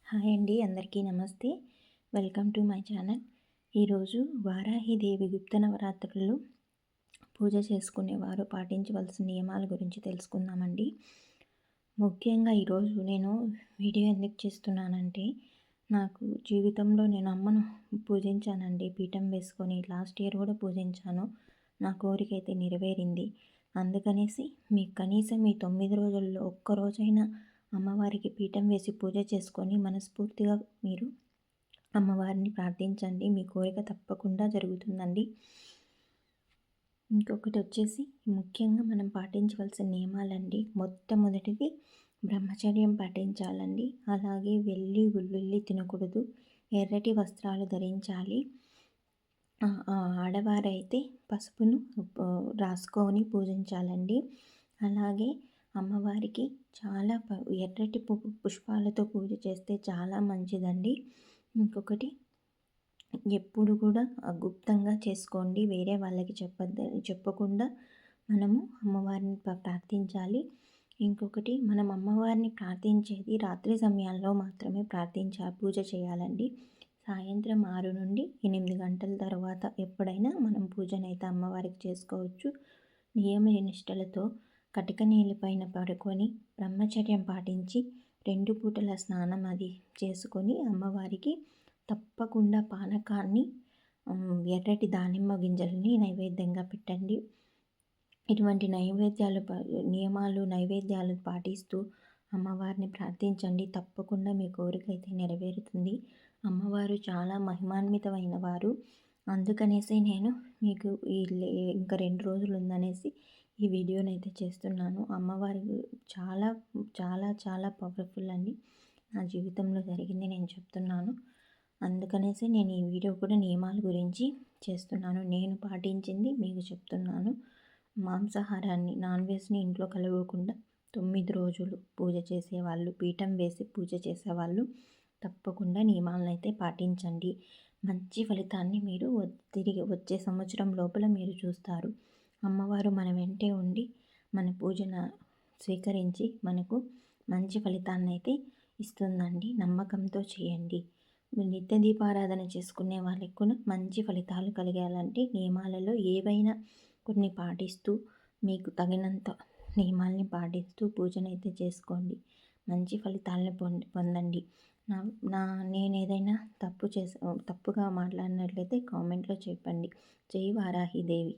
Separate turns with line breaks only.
Hi అండి, అందరికీ నమస్తే. Welcome to my channel. ఈరోజు వారాహిదేవి గుప్త నవరాత్రులు పూజ చేసుకునేవారు పాటించవలసిన నియమాల గురించి తెలుసుకుందామండి. ముఖ్యంగా ఈరోజు నేను వీడియో ఎందుకు చేస్తున్నానంటే, నాకు జీవితంలో నేను అమ్మను పూజించానండి. పీఠం వేసుకొని లాస్ట్ ఇయర్ కూడా పూజించాను. నా కోరిక అయితే నెరవేరింది. అందుకనేసి మీకు కనీసం ఈ 9 రోజుల్లో ఒక్కరోజైనా అమ్మవారికి పీఠం వేసి పూజ చేసుకొని మనస్ఫూర్తిగా మీరు అమ్మవారిని ప్రార్థించండి. మీ కోరిక తప్పకుండా జరుగుతుందండి. ఇంకొకటి వచ్చేసి ముఖ్యంగా మనం పాటించవలసిన నియమాలండి. మొట్టమొదటిది బ్రహ్మచర్యం పాటించాలండి. అలాగే ఉల్లిల్లి తినకూడదు. ఎర్రటి వస్త్రాలు ధరించాలి. ఆడవారైతే పసుపును రాసుకొని పూజించాలండి. అలాగే అమ్మవారికి చాలా ఎర్రటి పుష్పాలతో పూజ చేస్తే చాలా మంచిదండి. ఇంకొకటి, ఎప్పుడు కూడా గుప్తంగా చేసుకోండి. వేరే వాళ్ళకి చెప్పకుండా మనము అమ్మవారిని ప్రార్థించాలి. ఇంకొకటి, మనం అమ్మవారిని ప్రార్థించేది రాత్రి సమయాల్లో మాత్రమే పూజ చేయాలండి. సాయంత్రం 6 నుండి 8 గంటల తర్వాత ఎప్పుడైనా మనం పూజనైతే అమ్మవారికి చేసుకోవచ్చు. నియమ నిష్టలతో కటిక నీళ్ళపైన పడుకొని బ్రహ్మచర్యం పాటించి 2 పూటల స్నానం అది చేసుకొని అమ్మవారికి తప్పకుండా పానకాన్ని, ఎర్రటి దానిమ్మ గింజలని నైవేద్యంగా పెట్టండి. ఇటువంటి నైవేద్యాలు పాటిస్తూ అమ్మవారిని ప్రార్థించండి. తప్పకుండా మీ కోరిక అయితే నెరవేరుతుంది. అమ్మవారు చాలా మహిమాన్వితమైన వారు. అందుకనేసి నేను మీకు ఇంకా 2 రోజులు ఉందనేసి ఈ వీడియోని అయితే చేస్తున్నాను. అమ్మవారు చాలా చాలా చాలా పవర్ఫుల్ అండి. నా జీవితంలో జరిగింది నేను చెప్తున్నాను. అందుకనేసి నేను ఈ వీడియో కూడా నియమాల గురించి చేస్తున్నాను. నేను పాటించింది మీకు చెప్తున్నాను. మాంసాహారాన్ని, నాన్ వెజ్ని ఇంట్లో కలవకుండా 9 రోజులు పూజ చేసేవాళ్ళు, పీఠం వేసి పూజ చేసేవాళ్ళు తప్పకుండా నియమాలను అయితే పాటించండి. మంచి ఫలితాన్ని మీరు తిరిగి వచ్చే సంవత్సరం లోపల మీరు చూస్తారు. అమ్మవారు మన వెంటే ఉండి మన పూజను స్వీకరించి మనకు మంచి ఫలితాన్ని అయితే ఇస్తుందండి. నమ్మకంతో చేయండి. నిత్య దీపారాధన చేసుకునే వాళ్ళకి కూడా మంచి ఫలితాలు కలిగాలంటే నియమాలలో ఏవైనా కొన్ని పాటిస్తూ మీకు తగినంత నియమాల్ని పాటిస్తూ పూజనైతే చేసుకోండి. మంచి ఫలితాలను పొందండి. నేను ఏదైనా తప్పుగా మాట్లాడినట్లయితే కామెంట్లో చెప్పండి. జై వారాహిదేవి.